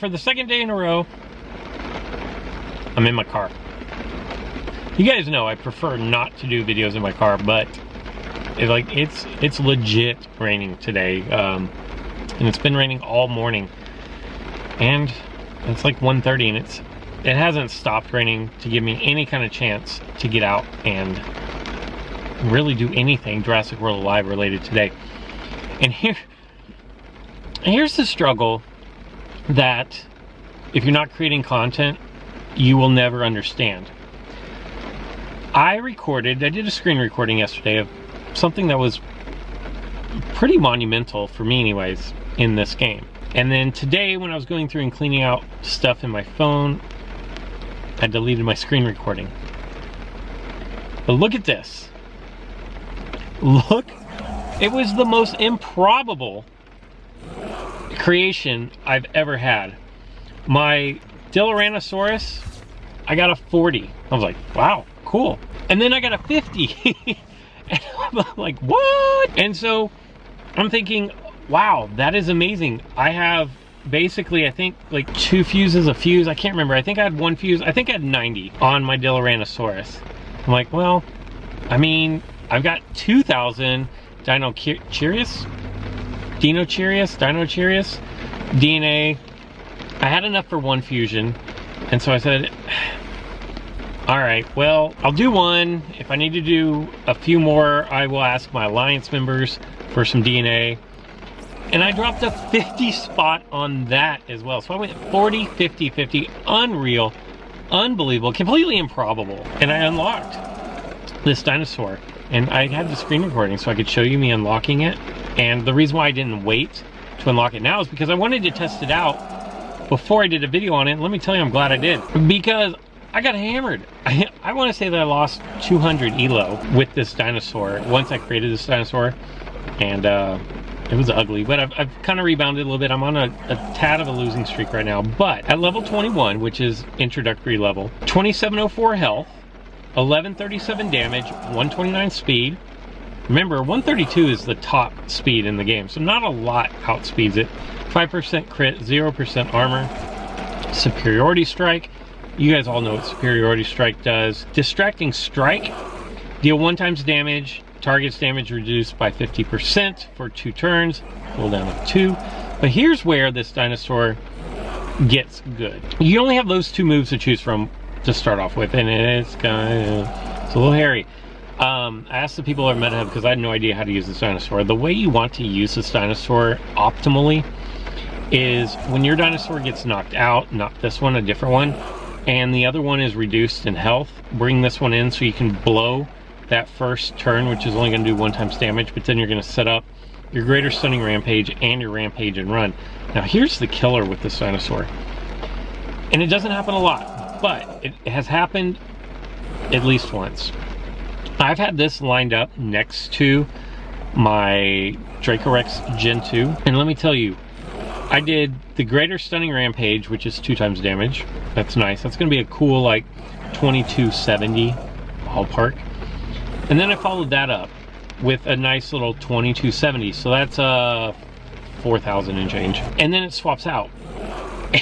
for the second day in a row, I'm in my car. You guys know I prefer not to do videos in my car, but it's legit raining today. And it's been raining all morning. And it's like 1:30 and it hasn't stopped raining to give me any kind of chance to get out and really do anything Jurassic World Alive related today. And here's the struggle that if you're not creating content, you will never understand. I did a screen recording yesterday of something that was pretty monumental for me anyways in this game. And then today when I was going through and cleaning out stuff in my phone, I deleted my screen recording. But look at this. Look, it was the most improbable creation I've ever had. My Diloracheirus, I got a 40. I was like, wow, cool. And then I got a 50. And I'm like, what? And so I'm thinking, wow, that is amazing. I have basically, I think like 2 fuses, a fuse. I can't remember. I think I had 1 fuse. I think I had 90 on my Diloracheirus. I'm like, well, I mean, I've got 2,000 Dinosaurus, DNA. I had enough for 1 fusion. And so I said, all right, well, I'll do 1. If I need to do a few more, I will ask my Alliance members for some DNA. And I dropped a 50 spot on that as well. So I went 40, 50, 50, unreal, unbelievable, completely improbable. And I unlocked this dinosaur. And I had the screen recording so I could show you me unlocking it. And the reason why I didn't wait to unlock it now is because I wanted to test it out before I did a video on it. And let me tell you, I'm glad I did. Because I got hammered. I want to say that I lost 200 elo with this dinosaur once I created this dinosaur. And it was ugly, but I've kind of rebounded a little bit. I'm on a tad of a losing streak right now. But at level 21, which is introductory level, 2704 health, 1137 damage, 129 speed. Remember, 132 is the top speed in the game, so not a lot outspeeds it. 5% crit, 0% armor. Superiority strike. You guys all know what superiority strike does. Distracting strike. Deal 1 times damage. Target's damage reduced by 50% for 2 turns. Cool down to 2. But here's where this dinosaur gets good. You only have those 2 moves to choose from to start off with, and it's a little hairy. I asked the people at MetaHub because I had no idea how to use this dinosaur. The way you want to use this dinosaur optimally is when your dinosaur gets knocked out, not this one, a different one, and the other one is reduced in health, bring this one in so you can blow that first turn, which is only going to do 1 times damage, but then you're going to set up your greater stunning rampage and your rampage and run. Now here's the killer with this dinosaur, and it doesn't happen a lot, but it has happened at least once. I've had this lined up next to my Diloracheirus Gen 2, and let me tell you, I did the greater stunning rampage, which is 2 times damage. That's nice. That's going to be a cool like 2270 ballpark. And then I followed that up with a nice little 2270. So that's 4,000 and change. And then it swaps out.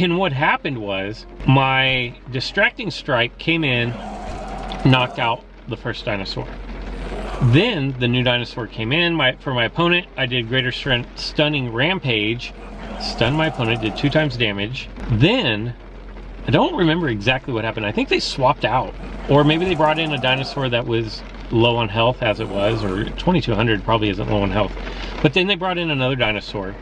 And what happened was my distracting strike came in, knocked out the first dinosaur. Then the new dinosaur came in. For my opponent, I did greater strength stunning rampage. Stunned my opponent, did 2 times damage. Then, I don't remember exactly what happened. I think they swapped out. Or maybe they brought in a dinosaur that was low on health as it was, or 2200 probably isn't low on health. But then they brought in another dinosaur.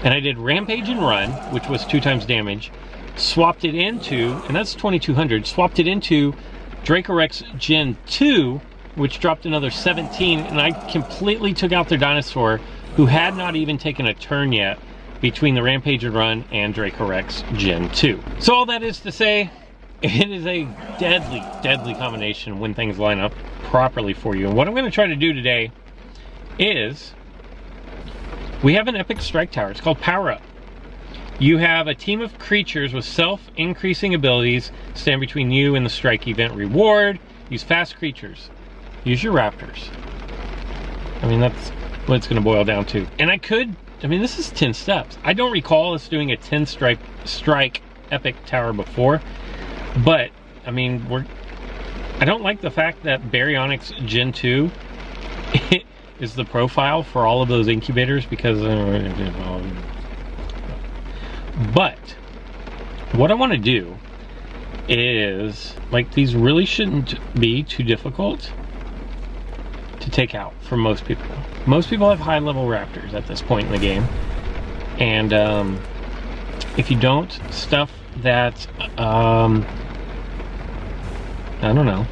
And I did rampage and run, which was 2 times damage. Swapped it into, and that's 2200, swapped it into Diloracheirus Gen 2, which dropped another 17, and I completely took out their dinosaur, who had not even taken a turn yet between the Rampage and Run and Diloracheirus Gen 2. So all that is to say, it is a deadly, deadly combination when things line up properly for you. And what I'm going to try to do today is, we have an epic strike tower. It's called Power Up. You have a team of creatures with self-increasing abilities stand between you and the strike event reward. Use fast creatures. Use your raptors. I mean, that's what it's going to boil down to. And I could I mean, this is 10 steps. I don't recall us doing a 10 strike epic tower before, but I mean, I don't like the fact that Baryonyx Gen 2 is the profile for all of those incubators, because but what I want to do is, like, these really shouldn't be too difficult to take out for most people. Most people have high level raptors at this point in the game, and if you don't, stuff that I don't know,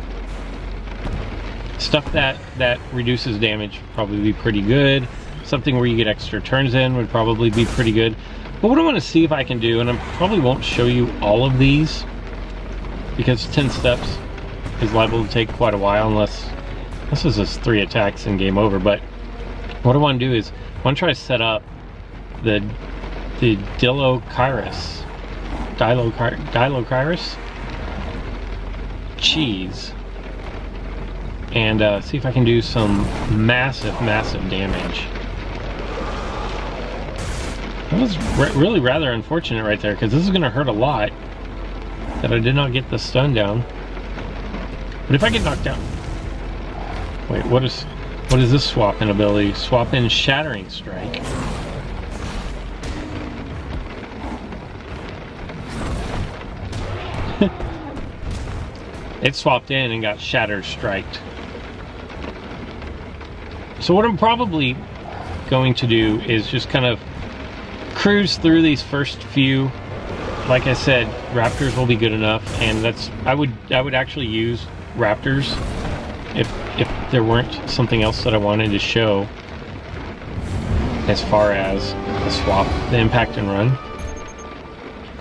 stuff that reduces damage would probably be pretty good. Something where you get extra turns in would probably be pretty good. But what I want to see if I can do, and I probably won't show you all of these because 10 steps is liable to take quite a while, unless this is just 3 attacks and game over. But what I want to do is I want to try to set up the Diloracheirus cheese and see if I can do some massive damage. That was really rather unfortunate right there, because this is going to hurt a lot that I did not get the stun down. But if I get knocked down... Wait, what is this swap in ability? Swap in Shattering Strike. It swapped in and got Shatter Striked. So what I'm probably going to do is just kind of cruise through these first few. Like I said, raptors will be good enough, and I would actually use raptors if there weren't something else that I wanted to show as far as the swap, the impact and run.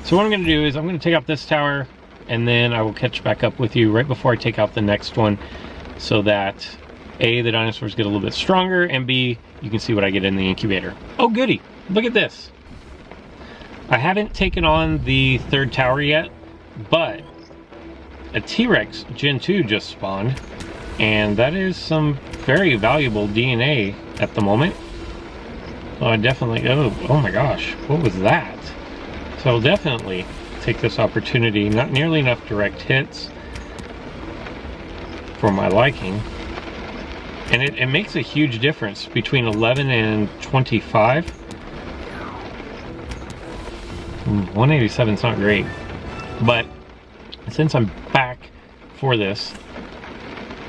So what I'm going to do is I'm going to take out this tower, and then I will catch back up with you right before I take out the next one, so that A, the dinosaurs get a little bit stronger, and B, you can see what I get in the incubator. Oh goody, look at this. I haven't taken on the 3rd tower yet, but a T-Rex Gen 2 just spawned, and that is some very valuable DNA at the moment. So I definitely, oh my gosh, what was that? So I'll definitely take this opportunity. Not nearly enough direct hits for my liking, and it makes a huge difference between 11 and 25. 187 is not great, but since I'm back for this,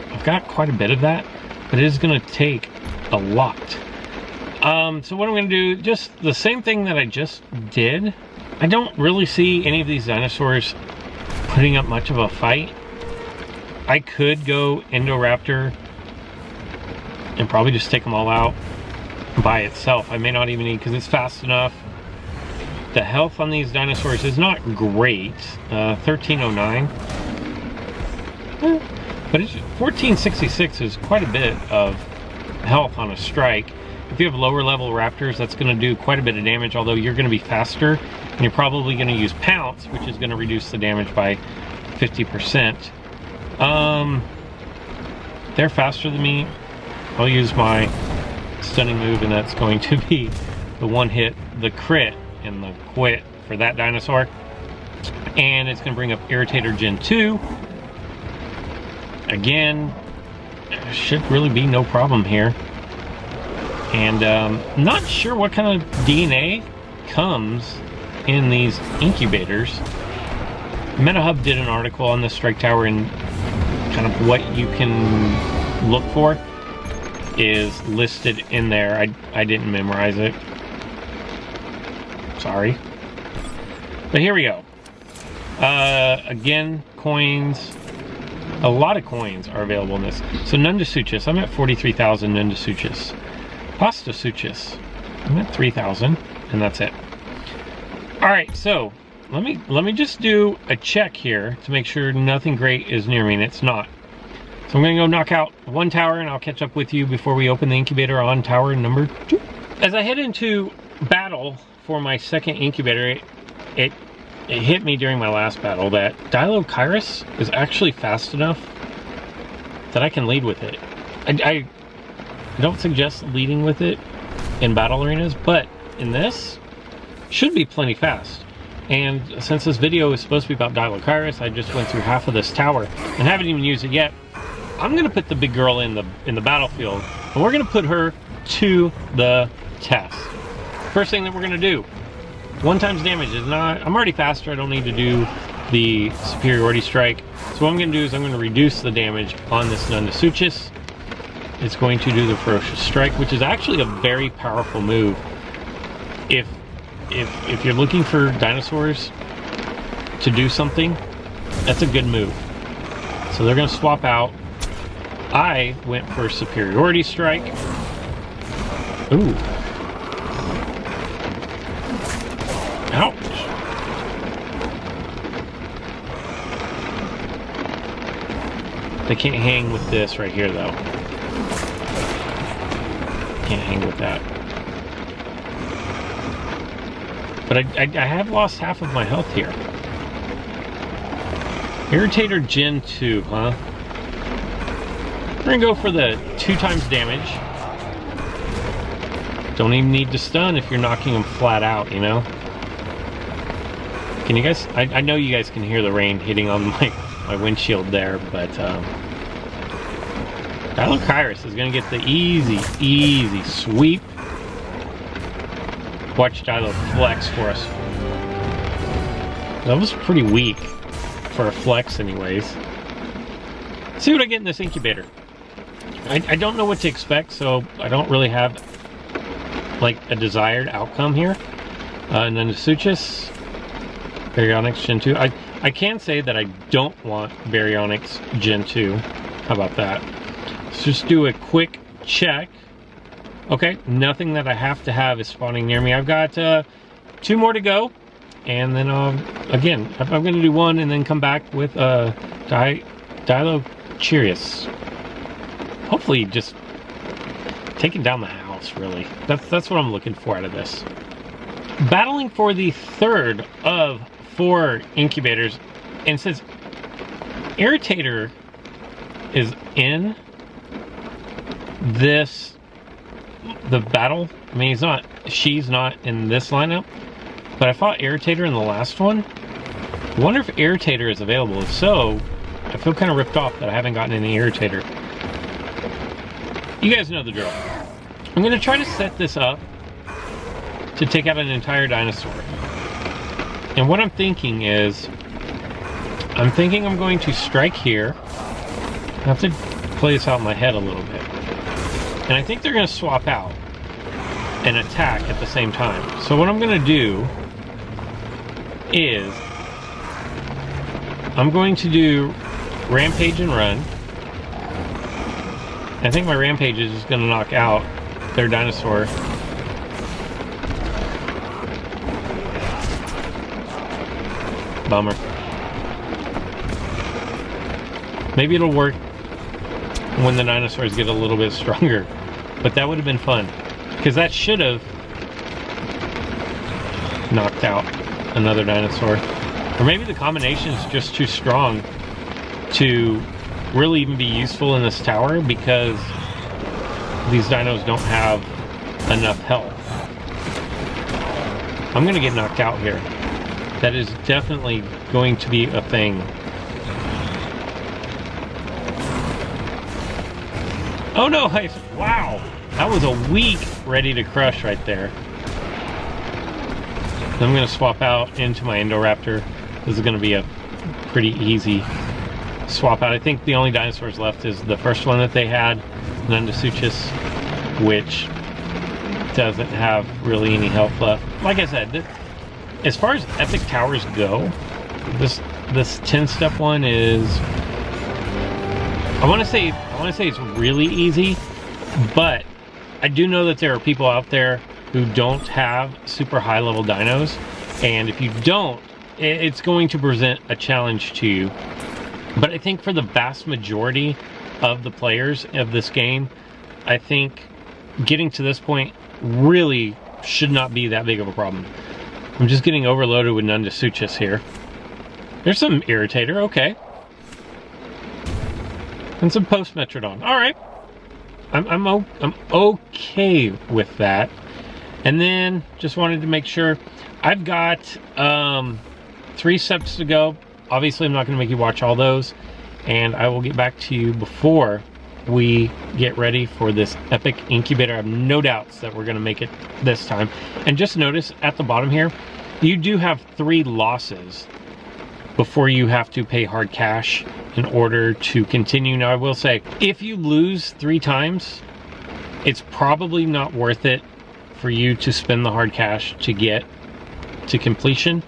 I've got quite a bit of that, but it is going to take a lot. So what I'm going to do, just the same thing that I just did. I don't really see any of these dinosaurs putting up much of a fight. I could go Indoraptor and probably just take them all out by itself. I may not even need, because it's fast enough. The health on these dinosaurs is not great. 1309. But it's 1466 is quite a bit of health on a strike. If you have lower level raptors, that's going to do quite a bit of damage, although you're going to be faster, and you're probably going to use Pounce, which is going to reduce the damage by 50%. They're faster than me. I'll use my stunning move, and that's going to be the one hit, the crit, and the quit for that dinosaur. And it's going to bring up Irritator Gen 2. Again, should really be no problem here. And not sure what kind of DNA comes in these incubators. MetaHub did an article on the Strike Tower, and kind of what you can look for is listed in there. I didn't memorize it. Sorry. But here we go. Again, coins. A lot of coins are available in this. So Nundasuchus, I'm at 43,000 Nundasuchus. Pastasuchus, I'm at 3,000, and that's it. All right, so let me just do a check here to make sure nothing great is near me, and it's not. So I'm gonna go knock out one tower, and I'll catch up with you before we open the incubator on tower number 2. As I head into battle for my second incubator, it hit me during my last battle that Diloracheirus is actually fast enough that I can lead with it. I don't suggest leading with it in battle arenas, but in this should be plenty fast. And since this video is supposed to be about Diloracheirus, I just went through half of this tower and haven't even used it yet. I'm gonna put the big girl in the battlefield, and we're gonna put her to the test. First thing that we're gonna do, 1 times damage is not, I'm already faster, I don't need to do the superiority strike. So what I'm gonna do is I'm gonna reduce the damage on this Nundasuchus. It's going to do the ferocious strike, which is actually a very powerful move. If you're looking for dinosaurs to do something, that's a good move. So they're gonna swap out. I went for superiority strike. Ooh. Ouch. They can't hang with this right here though. Can't hang with that. But I have lost half of my health here. Irritator Gen 2, huh? We're gonna go for the 2 times damage. Don't even need to stun if you're knocking them flat out, you know? Can you guys, I know you guys can hear the rain hitting on my windshield there, but Diloracheirus is gonna get the easy sweep. Watch Dilo flex for us. That was pretty weak for a flex anyways. Let's see what I get in this incubator. I don't know what to expect, so I don't really have like a desired outcome here. And then the Nundasuchus, Baryonyx Gen 2. I can say that I don't want Baryonyx Gen 2. How about that? Let's just do a quick check. Okay, nothing that I have to have is spawning near me. I've got 2 more to go, and then again, I'm going to do 1 and then come back with Diloracheirus. Hopefully, just taking down the house. Really, that's what I'm looking for out of this. Battling for the 3rd of 4 incubators, and since Irritator is in the battle, I mean, she's not in this lineup, but I fought Irritator in the last one. I wonder if Irritator is available. If so, I feel kind of ripped off that I haven't gotten any Irritator. You guys know the drill. I'm going to try to set this up to take out an entire dinosaur. And what I'm thinking is, I'm going to strike here. I have to play this out in my head a little bit. And I think they're going to swap out and attack at the same time. So what I'm going to do is I'm going to do Rampage and Run. I think my Rampage is just going to knock out their dinosaur. Bummer. Maybe it'll work when the dinosaurs get a little bit stronger, but that would have been fun, because that should have knocked out another dinosaur. Or maybe the combination is just too strong to really even be useful in this tower, because these dinos don't have enough health. I'm gonna get knocked out here. That is definitely going to be a thing. Oh no, wow, that was a weak Ready to Crush right there. I'm gonna swap out into my Indoraptor. This is gonna be a pretty easy swap out. I think the only dinosaurs left is the first one that they had, Nundasuchus, which doesn't have really any health left. Like I said, as far as epic towers go, this 10-step one is, I want to say it's really easy, but I do know that there are people out there who don't have super high level dinos, and if you don't, it's going to present a challenge to you. But I think for the vast majority of the players of this game, I think getting to this point really should not be that big of a problem. I'm just getting overloaded with Nundasuchus here. There's some Irritator, okay. And some Post-Metrodon. Alright. I'm okay with that. And then just wanted to make sure I've got 3 steps to go. Obviously, I'm not going to make you watch all those, and I will get back to you before we get ready for this epic incubator. I have no doubts that we're going to make it this time. And just notice at the bottom here, you do have 3 losses before you have to pay hard cash in order to continue. Now, I will say, if you lose 3 times, it's probably not worth it for you to spend the hard cash to get to completion,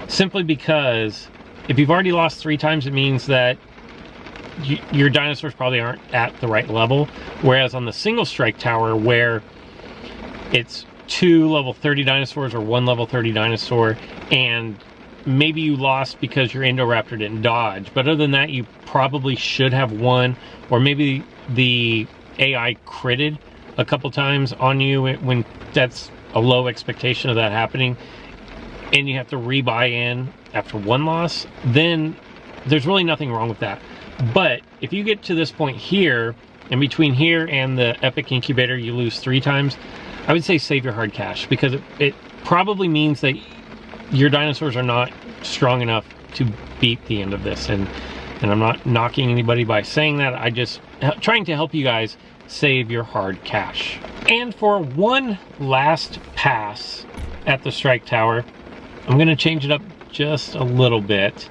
simply because if you've already lost 3 times, it means that your dinosaurs probably aren't at the right level. Whereas on the single strike tower, where it's 2 level 30 dinosaurs or 1 level 30 dinosaur, and maybe you lost because your Indoraptor didn't dodge, but other than that, you probably should have won. Or maybe the AI critted a couple times on you when that's a low expectation of that happening, and you have to rebuy in after 1 loss, then there's really nothing wrong with that. But if you get to this point here, and between here and the epic incubator you lose 3 times, I would say save your hard cash, because it probably means that your dinosaurs are not strong enough to beat the end of this. And I'm not knocking anybody by saying that. I just trying to help you guys save your hard cash. And for one last pass at the strike tower, I'm going to change it up just a little bit.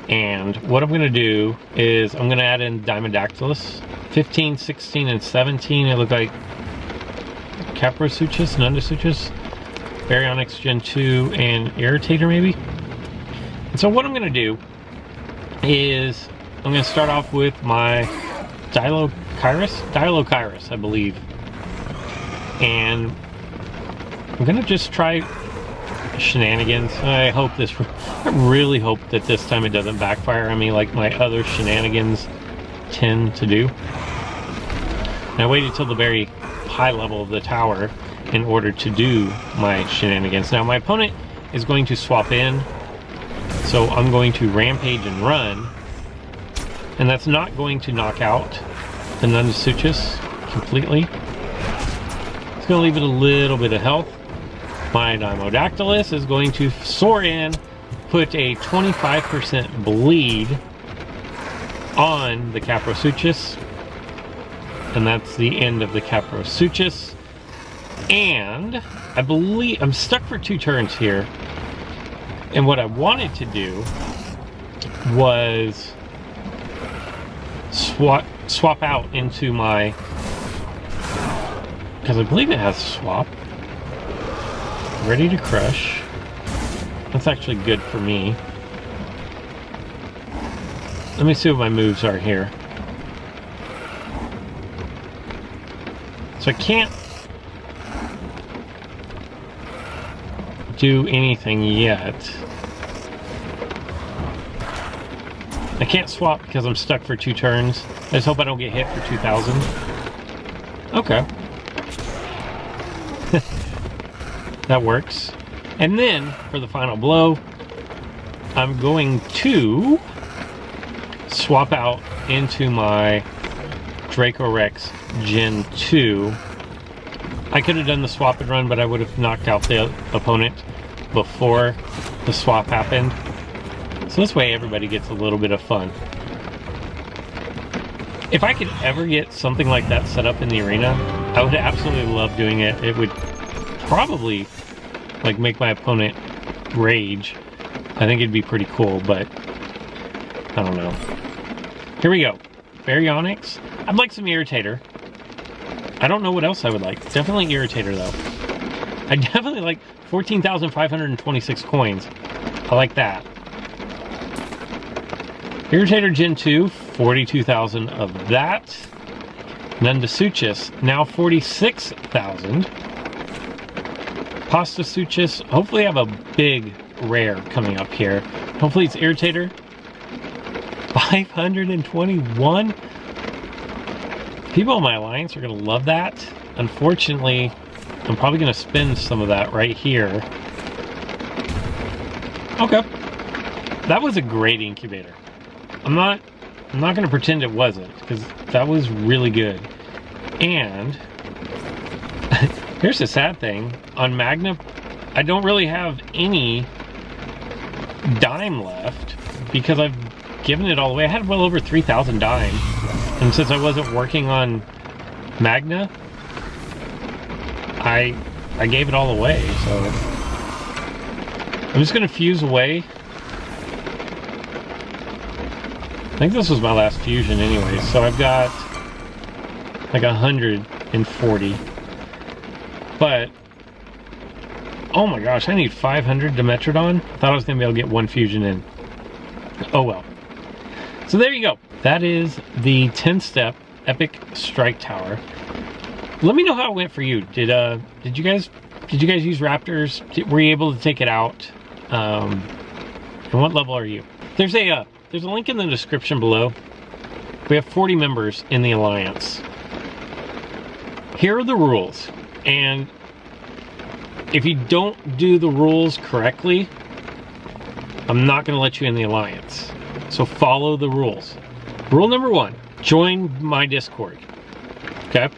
And what I'm going to do is I'm going to add in Dimodactylus. 15, 16, and 17, it look like Caprosuchus, Nundasuchus, Baryonyx Gen 2, and Irritator maybe. And so what I'm going to do is I'm going to start off with my Dilochairus, I believe. And I'm going to just try shenanigans. I really hope that this time it doesn't backfire on me like my other shenanigans tend to do. And I waited till the very high level of the tower in order to do my shenanigans. Now my opponent is going to swap in, so I'm going to rampage and run, and that's not going to knock out the Nundasuchus completely. It's going to leave it a little bit of health. My Dimodactylus is going to soar in, put a 25% bleed on the Caprosuchus, and that's the end of the Caprosuchus. And I believe I'm stuck for 2 turns here, and what I wanted to do was swap out into my, because I believe it has swap. Ready to crush. That's actually good for me. Let me see what my moves are here. So I can't do anything yet. I can't swap because I'm stuck for 2 turns. I just hope I don't get hit for 2,000. Okay. That works. And then, for the final blow, I'm going to swap out into my Dracorex Gen 2. I could have done the swap and run, but I would have knocked out the opponent before the swap happened. So this way everybody gets a little bit of fun. If I could ever get something like that set up in the arena, I would absolutely love doing it. It would probably like make my opponent rage. I think it'd be pretty cool, but I don't know. Here we go. Baryonyx. I'd like some Irritator. I don't know what else I would like. Definitely Irritator though. I definitely like 14,526 coins. I like that. Irritator Gen 2, 42,000 of that. Nundasuchus, now 46,000. Pastasuchus, hopefully I have a big rare coming up here. Hopefully it's Irritator. 521? People in my alliance are going to love that. Unfortunately, I'm probably going to spend some of that right here. Okay. That was a great incubator. I'm not going to pretend it wasn't, because that was really good. And Here's the sad thing. On Magna, I don't really have any dime left because I've given it all away. I had well over 3,000 dime. And since I wasn't working on Magna, I gave it all away, so I'm just gonna fuse away. I think this was my last fusion anyway, so I've got like 140. But oh my gosh, I need 500 Dimetrodon. I thought I was gonna be able to get one fusion in. Oh well. So there you go. That is the 10-step Epic Strike Tower. Let me know how it went for you. Did you guys use Raptors? Were you able to take it out? And what level are you? There's a link in the description below. We have 40 members in the Alliance. Here are the rules, and if you don't do the rules correctly, I'm not going to let you in the Alliance. So follow the rules. Rule number 1, join my Discord. Okay?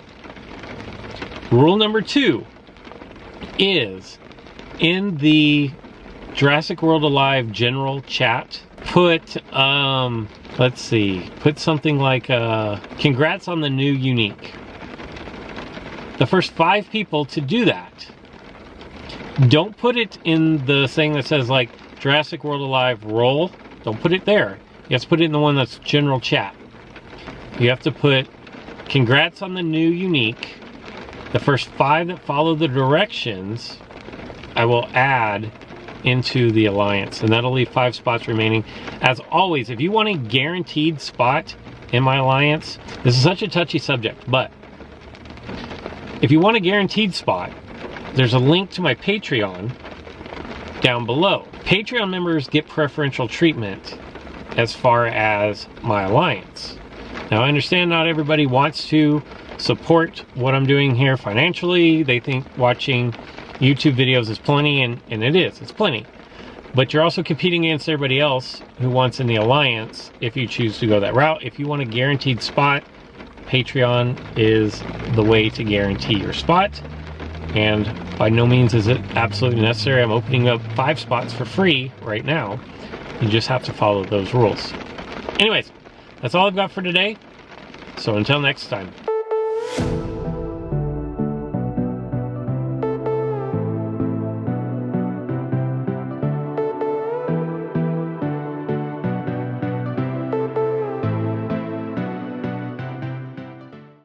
Rule number 2 is in the Jurassic World Alive general chat, put, let's see, put something like, congrats on the new unique. The first 5 people to do that, don't put it in the thing that says like Jurassic World Alive roll. Don't put it there. You have to put it in the one that's general chat. You have to put congrats on the new unique. The first 5 that follow the directions, I will add into the Alliance, and that'll leave 5 spots remaining. As always, if you want a guaranteed spot in my Alliance, this is such a touchy subject, but if you want a guaranteed spot, there's a link to my Patreon down below. Patreon members get preferential treatment as far as my Alliance. Now, I understand not everybody wants to support what I'm doing here financially. They think watching YouTube videos is plenty, and it is. It's plenty. But you're also competing against everybody else who wants in the Alliance if you choose to go that route. If you want a guaranteed spot, Patreon is the way to guarantee your spot. And by no means is it absolutely necessary. I'm opening up 5 spots for free right now. You just have to follow those rules. Anyways, that's all I've got for today. So until next time.